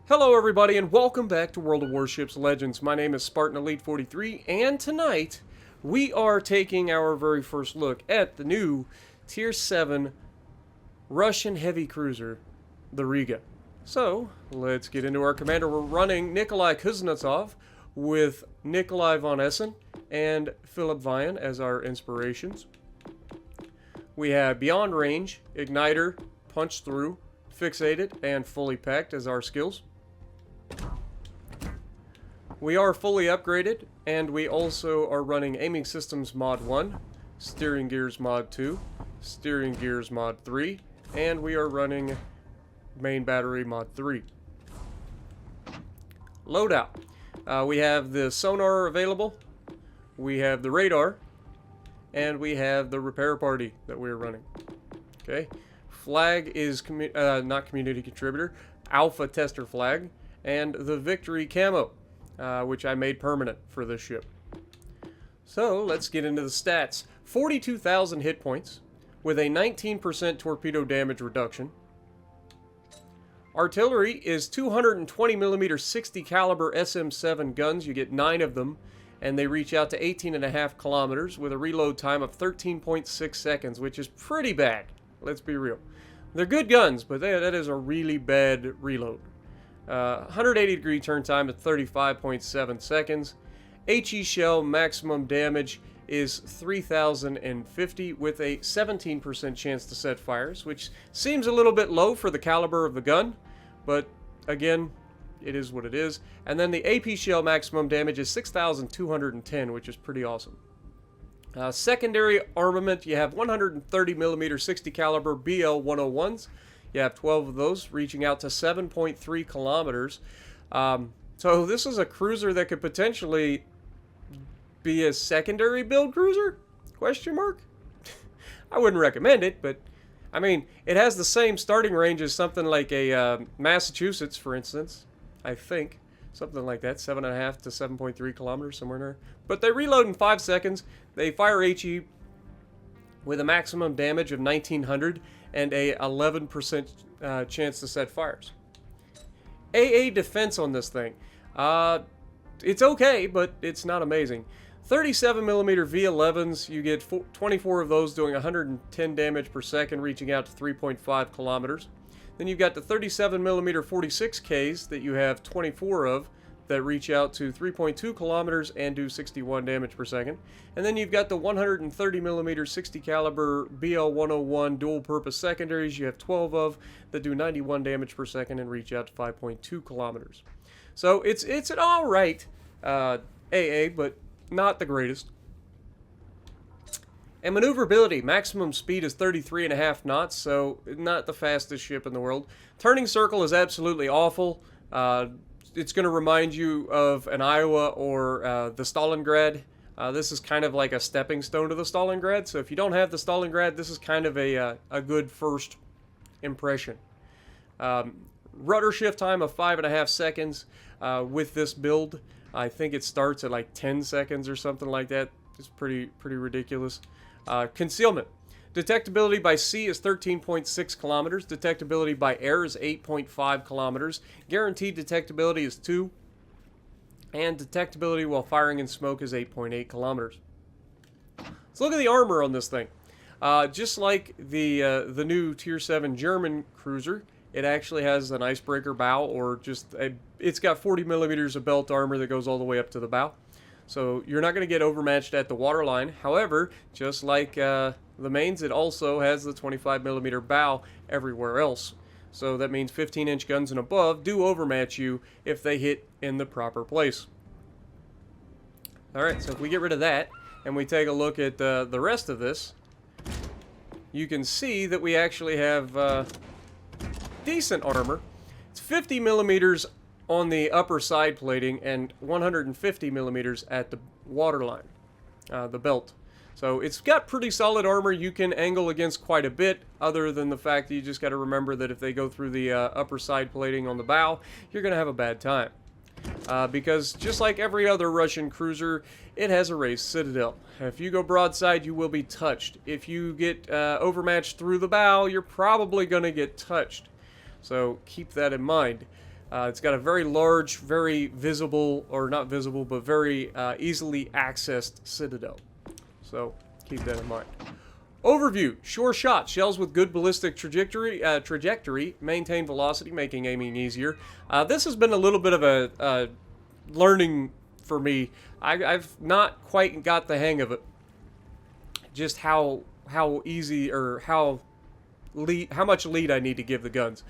Hello everybody and welcome back to World of Warships Legends. My name is Spartan Elite 43 and tonight we are taking our very first look at the new Tier 7 Russian heavy cruiser, the Riga. So, let's get into our commander. We're running Nikolai Kuznetsov with Nikolai von Essen and Philip Vian as our inspirations. We have Beyond Range, Igniter, Punch Through, Fixated, and Fully Packed as our skills. We are fully upgraded, and we also are running Aiming Systems Mod 1, Steering Gears Mod 2, Steering Gears Mod 3, and we are running Main Battery Mod 3. Loadout. We have the sonar available, we have the radar, and we have the repair party that we're running. Okay. Flag is not community contributor, alpha tester flag, and the victory camo, which I made permanent for this ship. So let's get into the stats. 42,000 hit points with a 19% torpedo damage reduction. Artillery is 220mm 60 caliber SM7 guns. You get 9 of them, and they reach out to 18.5 kilometers with a reload time of 13.6 seconds, which is pretty bad. Let's be real. They're good guns, but that is a really bad reload. 180 degree turn time at 35.7 seconds. HE shell maximum damage is 3,050 with a 17% chance to set fires, which seems a little bit low for the caliber of the gun, but again, it is what it is. And then the AP shell maximum damage is 6,210, which is pretty awesome. Secondary armament, you have 130mm 60 caliber BL-101s. You have 12 of those, reaching out to 7.3 kilometers. So this is a cruiser that could potentially be a secondary build cruiser? Question mark? I wouldn't recommend it, but I mean, it has the same starting range as something like a Massachusetts, for instance. I think. Something like that, 7.5 to 7.3 kilometers, somewhere in there. But they reload in 5 seconds. They fire HE with a maximum damage of 1,900 and a 11% chance to set fires. AA defense on this thing. It's okay, but it's not amazing. 37mm V11s, you get 24 of those doing 110 damage per second, reaching out to 3.5 kilometers. Then you've got the 37mm 46Ks that you have 24 of that reach out to 3.2 kilometers and do 61 damage per second. And then you've got the 130mm 60 caliber BL-101 dual purpose secondaries you have 12 of that do 91 damage per second and reach out to 5.2 kilometers. So it's an alright AA, but not the greatest. And maneuverability, maximum speed is 33.5 knots, so not the fastest ship in the world. Turning circle is absolutely awful. It's going to remind you of an Iowa or the Stalingrad. This is kind of like a stepping stone to the Stalingrad, so if you don't have the Stalingrad, this is kind of a good first impression. Rudder shift time of 5.5 seconds with this build. I think it starts at like 10 seconds or something like that. It's pretty ridiculous. Concealment. Detectability by sea is 13.6 kilometers. Detectability by air is 8.5 kilometers. Guaranteed detectability is 2. And detectability while firing in smoke is 8.8 kilometers. Let's look at the armor on this thing. Just like the new Tier 7 German cruiser, it actually has an icebreaker bow, or it's got 40 millimeters of belt armor that goes all the way up to the bow. So you're not going to get overmatched at the waterline. However, just like the mains, it also has the 25mm bow everywhere else. So that means 15-inch guns and above do overmatch you if they hit in the proper place. Alright, so if we get rid of that and we take a look at the rest of this, you can see that we actually have decent armor. It's 50 millimeters on the upper side plating and 150 millimeters at the waterline, the belt. So it's got pretty solid armor. You can angle against quite a bit, other than the fact that you just got to remember that if they go through the upper side plating on the bow, you're going to have a bad time. Because just like every other Russian cruiser, it has a raised citadel. If you go broadside, you will be touched. If you get overmatched through the bow, you're probably going to get touched. So keep that in mind. It's got a very large, very visible, or not visible, but very easily accessed citadel. So keep that in mind. Overview: sure shot. Shells with good ballistic trajectory maintain velocity, making aiming easier. This has been a little bit of a learning for me. I've not quite got the hang of it. Just how easy or how much lead I need to give the guns.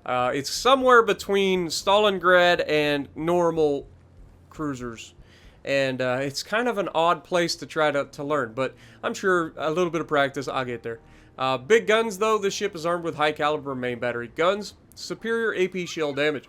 It's somewhere between Stalingrad and normal cruisers. And it's kind of an odd place to try to learn. But I'm sure a little bit of practice, I'll get there. Big guns, though. This ship is armed with high-caliber main battery guns. Superior AP shell damage.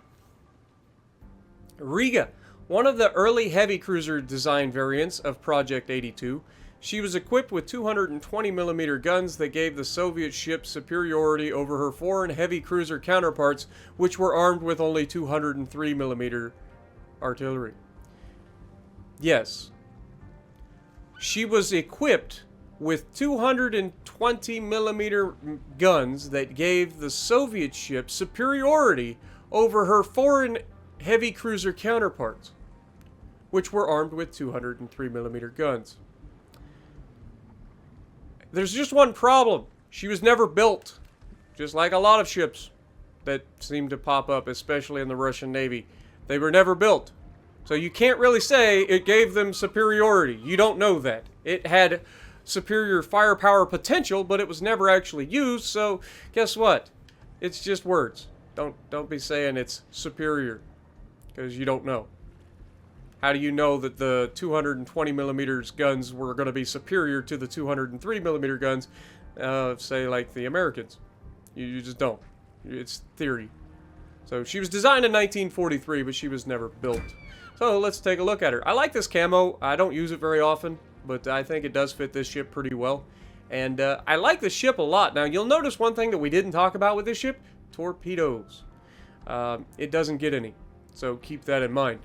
Riga, one of the early heavy cruiser design variants of Project 82. She was equipped with 220mm guns that gave the Soviet ship superiority over her foreign heavy cruiser counterparts, which were armed with only 203mm artillery. Yes. She was equipped with 220mm guns that gave the Soviet ship superiority over her foreign heavy cruiser counterparts, which were armed with 203mm guns. There's just one problem. She was never built. Just like a lot of ships that seem to pop up, especially in the Russian Navy. They were never built. So you can't really say it gave them superiority. You don't know that. It had superior firepower potential, but it was never actually used, so guess what? It's just words. Don't be saying it's superior, because you don't know. How do you know that the 220mm guns were going to be superior to the 203mm guns, say like the Americans? You just don't. It's theory. So she was designed in 1943, but she was never built. So let's take a look at her. I like this camo. I don't use it very often, but I think it does fit this ship pretty well. And I like the ship a lot. Now you'll notice one thing that we didn't talk about with this ship: torpedoes. It doesn't get any, so keep that in mind.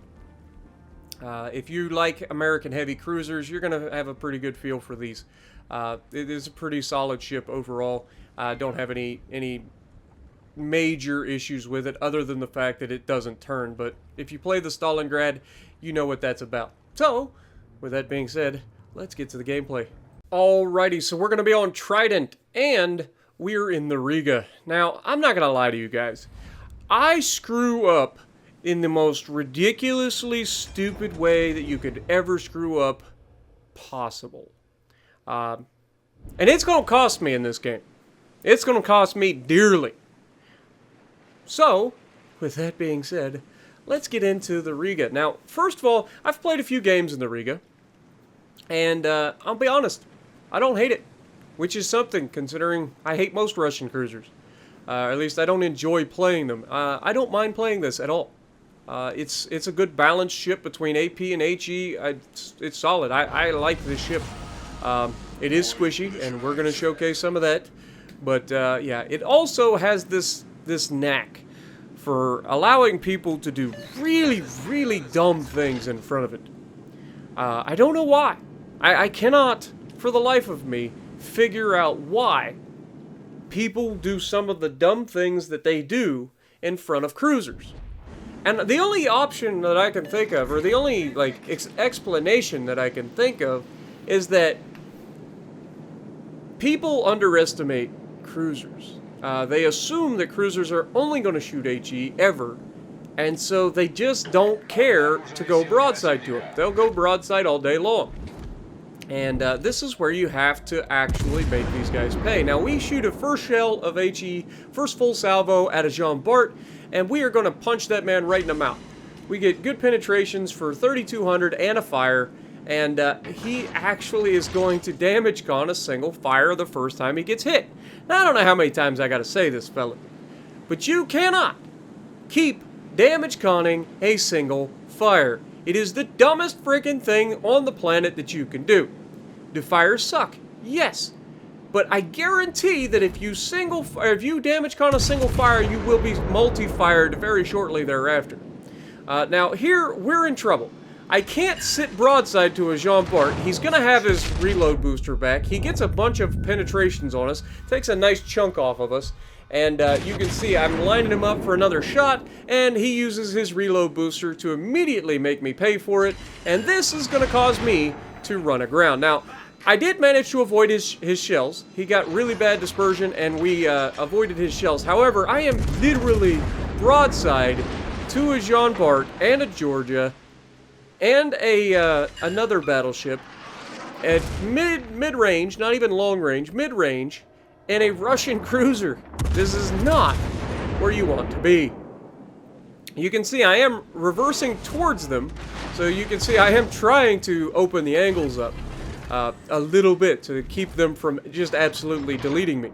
If you like American heavy cruisers, you're going to have a pretty good feel for these. It is a pretty solid ship overall. I don't have any major issues with it other than the fact that it doesn't turn. But if you play the Stalingrad, you know what that's about. So, with that being said, let's get to the gameplay. Alrighty, so we're going to be on Trident, and we're in the Riga. Now, I'm not going to lie to you guys. I screw up in the most ridiculously stupid way that you could ever screw up possible. And it's going to cost me in this game. It's going to cost me dearly. So, with that being said, let's get into the Riga. Now, first of all, I've played a few games in the Riga, and I'll be honest, I don't hate it, which is something considering I hate most Russian cruisers. At least I don't enjoy playing them. I don't mind playing this at all. It's a good balanced ship between AP and HE. It's solid. I like this ship. It is squishy, and we're going to showcase some of that. But yeah, it also has this knack for allowing people to do really, really dumb things in front of it. I don't know why. I cannot, for the life of me, figure out why people do some of the dumb things that they do in front of cruisers. And the only option that I can think of, or the only explanation that I can think of, is that people underestimate cruisers. They assume that cruisers are only going to shoot HE ever, and so they just don't care to go broadside to them. They'll go broadside all day long. And this is where you have to actually make these guys pay. Now, we shoot a first shell of HE, first full salvo at a Jean Bart, and we are going to punch that man right in the mouth. We get good penetrations for 3,200 and a fire, and he actually is going to damage con a single fire the first time he gets hit. Now, I don't know how many times I got to say this, fella, but you cannot keep damage conning a single fire. It is the dumbest freaking thing on the planet that you can do. Do fires suck? Yes. But I guarantee that if you damage con a single fire, you will be multi-fired very shortly thereafter. Now, here, we're in trouble. I can't sit broadside to a Jean Bart. He's going to have his reload booster back. He gets a bunch of penetrations on us, takes a nice chunk off of us, And you can see I'm lining him up for another shot, and he uses his reload booster to immediately make me pay for it, and this is going to cause me to run aground. Now, I did manage to avoid his shells. He got really bad dispersion, and we avoided his shells. However, I am literally broadside to a Jean Bart and a Georgia and another battleship at mid-range, not even long range, mid-range, and a Russian cruiser. This is not where you want to be. You can see I am reversing towards them, so you can see I am trying to open the angles up a little bit to keep them from just absolutely deleting me.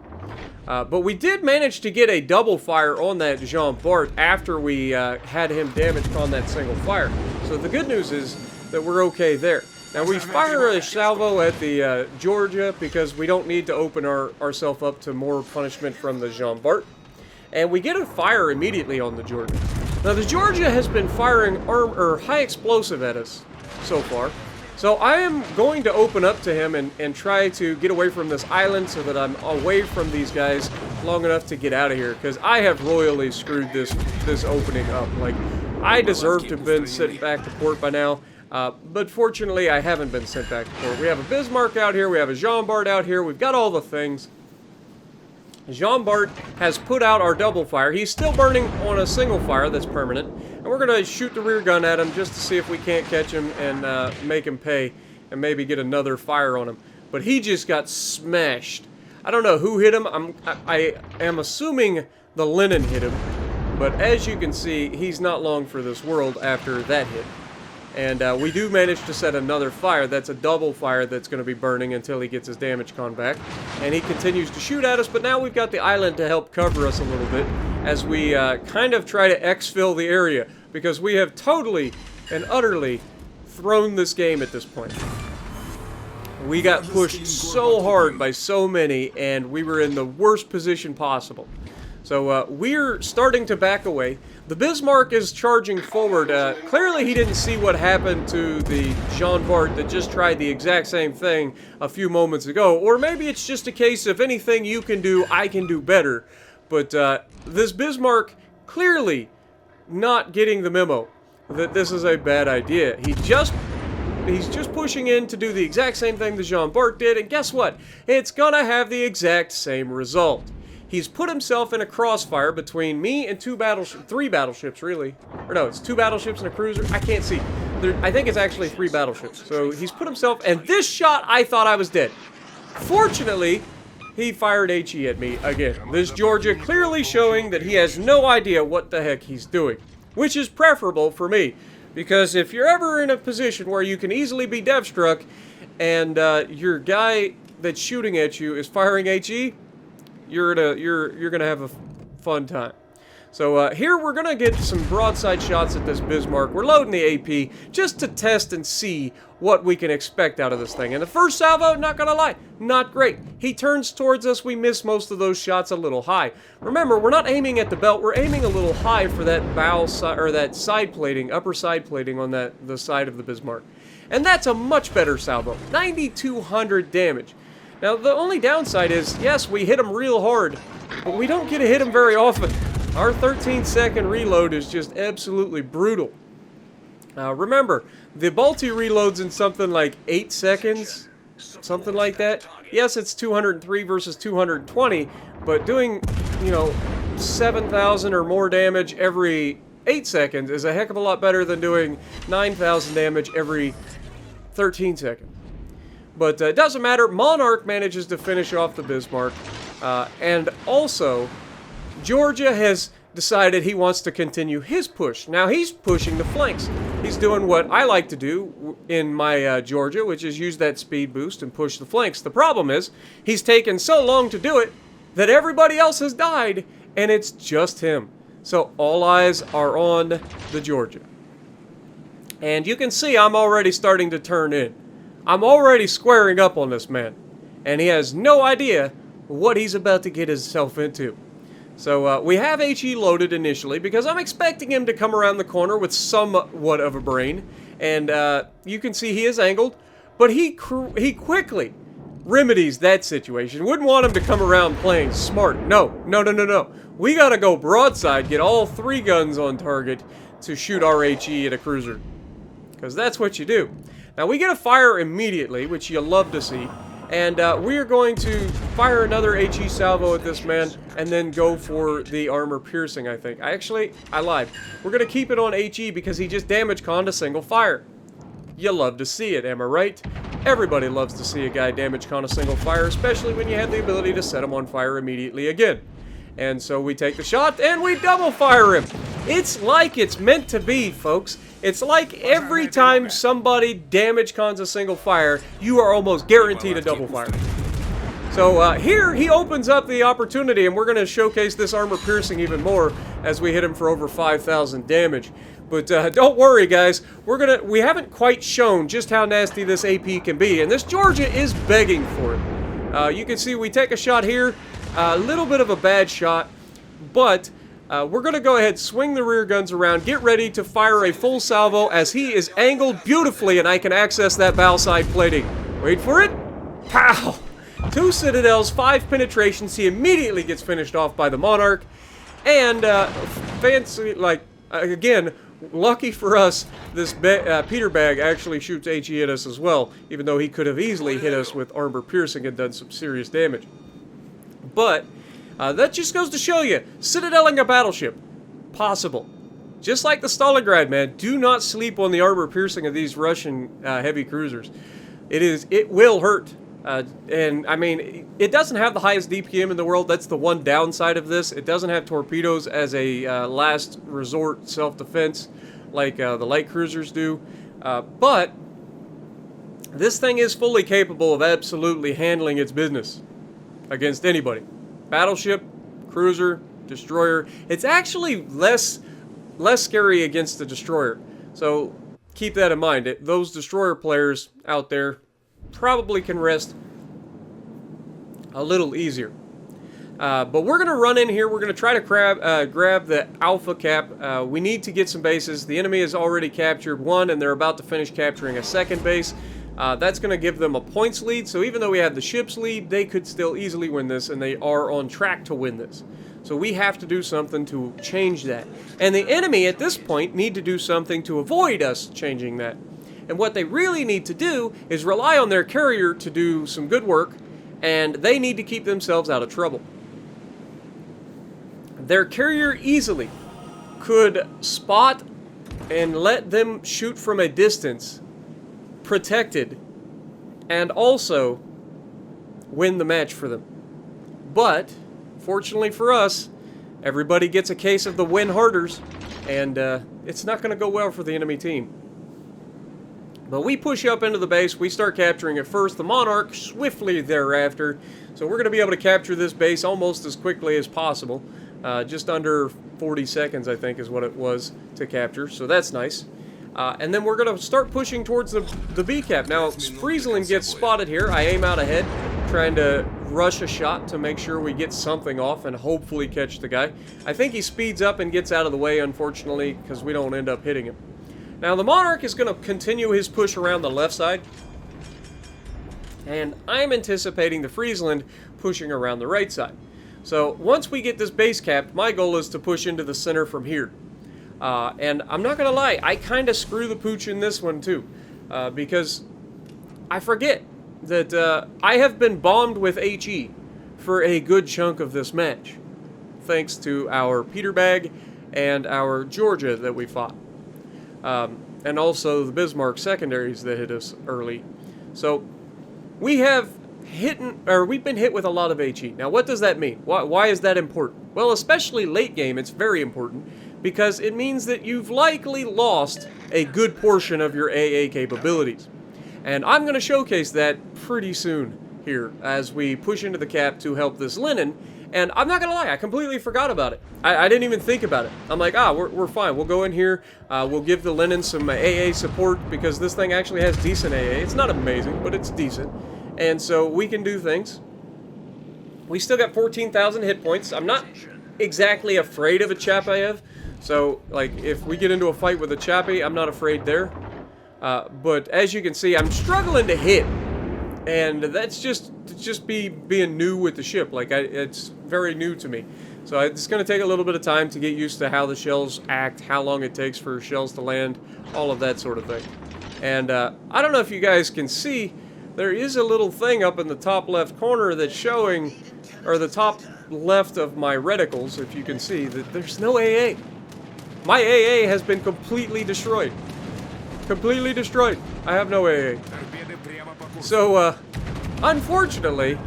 But we did manage to get a double fire on that Jean Bart after we had him damaged on that single fire. So the good news is that we're okay there. Now we fire a salvo at the Georgia because we don't need to open ourselves up to more punishment from the Jean Bart. And we get a fire immediately on the Georgia. Now the Georgia has been firing high explosive at us so far. So I am going to open up to him and try to get away from this island so that I'm away from these guys long enough to get out of here. Because I have royally screwed this opening up. Like, I deserve to have been sent back to port by now. But fortunately, I haven't been sent back to port. We have a Bismarck out here. We have a Jean Bart out here. We've got all the things. Jean Bart has put out our double fire. He's still burning on a single fire that's permanent. And we're going to shoot the rear gun at him just to see if we can't catch him and make him pay and maybe get another fire on him. But he just got smashed. I don't know who hit him. I am assuming the Lenin hit him. But as you can see, he's not long for this world after that hit. And we do manage to set another fire. That's a double fire that's going to be burning until he gets his damage con back. And he continues to shoot at us, but now we've got the island to help cover us a little bit as we kind of try to exfil the area, because we have totally and utterly thrown this game at this point. We got pushed so hard by so many, and we were in the worst position possible. So we're starting to back away. The Bismarck is charging forward. Clearly he didn't see what happened to the Jean Bart that just tried the exact same thing a few moments ago. Or maybe it's just a case of anything you can do, I can do better. But this Bismarck clearly not getting the memo that this is a bad idea. He's just pushing in to do the exact same thing the Jean Bart did, and guess what? It's gonna have the exact same result. He's put himself in a crossfire between me and three battleships, really. Or no, it's two battleships and a cruiser. I can't see. I think it's actually three battleships. So he's put himself, and this shot, I thought I was dead. Fortunately, he fired HE at me again. This Georgia clearly showing that he has no idea what the heck he's doing, which is preferable for me. Because if you're ever in a position where you can easily be dev struck, and your guy that's shooting at you is firing HE, you're gonna have a fun time. So here we're gonna get some broadside shots at this Bismarck. We're loading the AP just to test and see what we can expect out of this thing. And the first salvo, not gonna lie, not great. He turns towards us. We miss most of those shots a little high. Remember, we're not aiming at the belt. We're aiming a little high for that bow side, or that side plating, upper side plating on the side of the Bismarck. And that's a much better salvo. 9,200 damage. Now, the only downside is, yes, we hit him real hard, but we don't get to hit him very often. Our 13-second reload is just absolutely brutal. Remember, the Balti reloads in something like 8 seconds, something like that. Yes, it's 203 versus 220, but doing, 7,000 or more damage every 8 seconds is a heck of a lot better than doing 9,000 damage every 13 seconds. But it doesn't matter. Monarch manages to finish off the Bismarck. And also, Georgia has decided he wants to continue his push. Now, he's pushing the flanks. He's doing what I like to do in my Georgia, which is use that speed boost and push the flanks. The problem is, he's taken so long to do it that everybody else has died, and it's just him. So all eyes are on the Georgia. And you can see I'm already starting to turn in. I'm already squaring up on this man, and he has no idea what he's about to get himself into. So we have HE loaded initially because I'm expecting him to come around the corner with somewhat of a brain, and you can see he is angled, but he quickly remedies that situation. Wouldn't want him to come around playing smart. No, no, no, no, no. We gotta go broadside, get all 3 guns on target to shoot our HE at a cruiser. Because that's what you do. Now we get a fire immediately, which you love to see. And we are going to fire another HE salvo at this man, and then go for the armor piercing, I think. I lied. We're going to keep it on HE because he just damage conned a single fire. You love to see it, am I right? Everybody loves to see a guy damage con a single fire, especially when you have the ability to set him on fire immediately again. And so we take the shot, and we double fire him. It's like it's meant to be, folks. It's like every time somebody damage cons a single fire, you are almost guaranteed a double fire. So here he opens up the opportunity, and we're going to showcase this armor piercing even more as we hit him for over 5,000 damage. But don't worry, guys. We haven't quite shown just how nasty this AP can be, and this Georgia is begging for it. You can see we take a shot here, a little bit of a bad shot, but we're going to go ahead, swing the rear guns around, get ready to fire a full salvo as he is angled beautifully and I can access that bow side plating. Wait for it. Pow! 2 citadels, 5 penetrations. He immediately gets finished off by the Monarch. And fancy, like, again, lucky for us, this Peter Bag actually shoots HE at us as well, even though he could have easily hit us with armor piercing and done some serious damage. But that just goes to show you, citadeling a battleship, possible. Just like the Stalingrad, man, do not sleep on the armor piercing of these Russian heavy cruisers. It will hurt. And, I mean, it doesn't have the highest DPM in the world. That's the one downside of this. It doesn't have torpedoes as a last resort self-defense like the light cruisers do. But this thing is fully capable of absolutely handling its business against anybody. Battleship, cruiser, destroyer. It's actually less scary against the destroyer. So keep that in mind. Those destroyer players out there probably can rest a little easier. But we're going to run in here. We're going to try to grab the Alpha Cap. We need to get some bases. The enemy has already captured 1, and they're about to finish capturing a 2nd base. That's going to give them a points lead, so even though we have the ship's lead, they could still easily win this, and they are on track to win this. So we have to do something to change that. And the enemy, at this point, need to do something to avoid us changing that. And what they really need to do is rely on their carrier to do some good work, and they need to keep themselves out of trouble. Their carrier easily could spot and let them shoot from a distance, protected, and also win the match for them. But fortunately for us, everybody gets a case of the win harders, and it's not going to go well for the enemy team. But we push up into the base, we start capturing it first, the Monarch swiftly thereafter. So we're going to be able to capture this base almost as quickly as possible. Just under 40 seconds, I think, is what it was to capture, so that's nice. And then we're going to start pushing towards the B-cap. Now, Friesland gets spotted here. I aim out ahead, trying to rush a shot to make sure we get something off and hopefully catch the guy. I think he speeds up and gets out of the way, unfortunately, because we don't end up hitting him. Now, the Monarch is going to continue his push around the left side. And I'm anticipating the Friesland pushing around the right side. So, once we get this base capped, my goal is to push into the center from here. And I'm not going to lie, I kind of screw the pooch in this one too, because I forget that I have been bombed with HE for a good chunk of this match, thanks to our Peter Bag and our Georgia that we fought, and also the Bismarck secondaries that hit us early. So we have we've been hit with a lot of HE. Now, what does that mean? Why is that important? Well, especially late game, it's very important, because it means that you've likely lost a good portion of your AA capabilities. And I'm going to showcase that pretty soon here as we push into the cap to help this Lenin. And I'm not going to lie, I completely forgot about it. I didn't even think about it. I'm like, we're fine. We'll go in here. We'll give the Lenin some AA support, because this thing actually has decent AA. It's not amazing, but it's decent. And so we can do things. We still got 14,000 hit points. I'm not exactly afraid of a Chapayev. So, like, if we get into a fight with a Chappie, I'm not afraid there. But as you can see, I'm struggling to hit And that's just being new with the ship. Like, it's very new to me. So it's going to take a little bit of time to get used to how the shells act, how long it takes for shells to land, all of that sort of thing. And I don't know if you guys can see, there is a little thing up in the top left corner that's showing, or the top left of my reticles, if you can see, that there's no AA. My AA has been completely destroyed. Completely destroyed. I have no AA. So, unfortunately,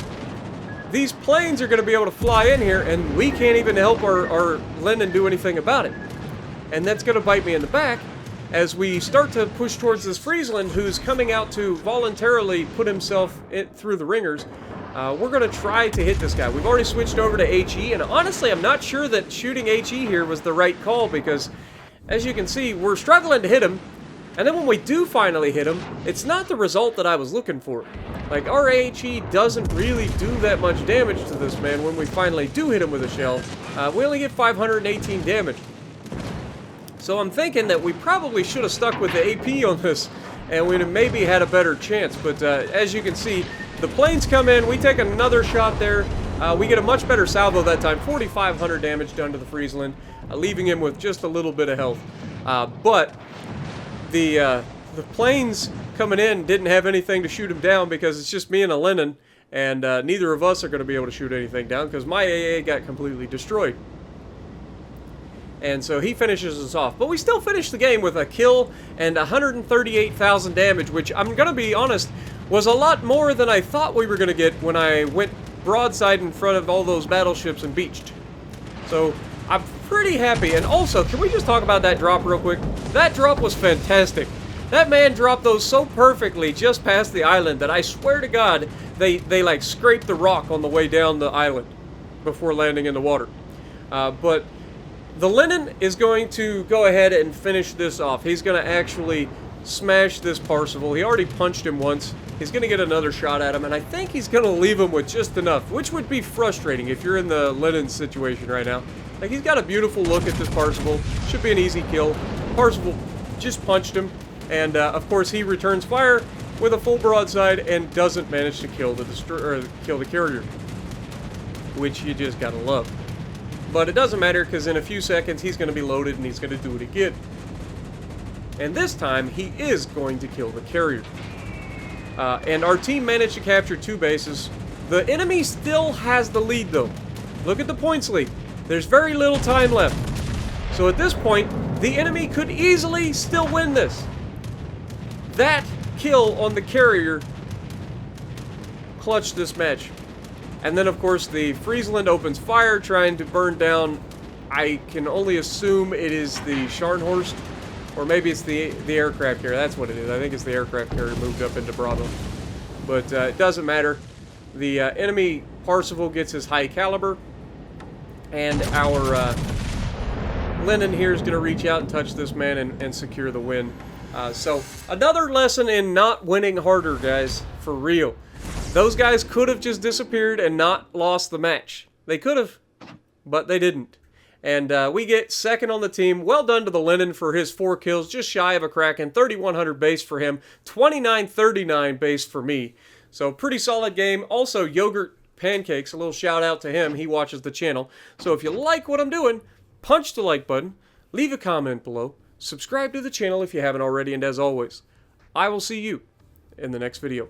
these planes are going to be able to fly in here, and we can't even help our Lenin do anything about it. And that's going to bite me in the back as we start to push towards this Friesland, who's coming out to voluntarily put himself through the ringers. We're going to try to hit this guy. We've already switched over to HE, and honestly, I'm not sure that shooting HE here was the right call, because, as you can see, we're struggling to hit him. And then when we do finally hit him, it's not the result that I was looking for. Like, our AHE doesn't really do that much damage to this man when we finally do hit him with a shell. We only get 518 damage. So I'm thinking that we probably should have stuck with the AP on this, and we'd have maybe had a better chance. But as you can see, the planes come in, we take another shot there. We get a much better salvo that time, 4,500 damage done to the Friesland, leaving him with just a little bit of health. But the planes coming in didn't have anything to shoot him down, because it's just me and a Lenin, and neither of us are going to be able to shoot anything down because my AA got completely destroyed. And so he finishes us off. But we still finished the game with a kill and 138,000 damage, which, I'm going to be honest, was a lot more than I thought we were going to get when I went broadside in front of all those battleships and beached. So I'm pretty happy. And also, can we just talk about that drop real quick? That drop was fantastic. That man dropped those so perfectly just past the island that I swear to God, they like scraped the rock on the way down the island before landing in the water. But the Lenin is going to go ahead and finish this off. He's going to actually smash this Parsifal. He already punched him once. He's going to get another shot at him, and I think he's going to leave him with just enough, which would be frustrating if you're in the Lenin situation right now. Like, he's got a beautiful look at this Parsifal. Should be an easy kill. Parsifal just punched him, and of course he returns fire with a full broadside and doesn't manage to kill the carrier, which you just gotta love. But it doesn't matter, because in a few seconds he's going to be loaded and he's going to do it again. And this time he is going to kill the carrier. And our team managed to capture 2 bases. The enemy still has the lead though. Look at the points lead. There's very little time left. So at this point, the enemy could easily still win this. That kill on the carrier clutched this match. And then, of course, the Friesland opens fire, trying to burn down, I can only assume it is the Scharnhorst, or maybe it's the aircraft carrier. That's what it is. I think it's the aircraft carrier moved up into Bravo. But it doesn't matter. The enemy Parsifal gets his high caliber, and our Lenin here is going to reach out and touch this man and secure the win. So, another lesson in not winning harder, guys, for real. Those guys could have just disappeared and not lost the match. They could have, but they didn't. And we get second on the team. Well done to the Lenin for his 4 kills, just shy of a Kraken. 3,100 base for him, 2,939 base for me. So pretty solid game. Also, Yogurt Pancakes, a little shout out to him. He watches the channel. So if you like what I'm doing, punch the like button, leave a comment below, subscribe to the channel if you haven't already, and as always, I will see you in the next video.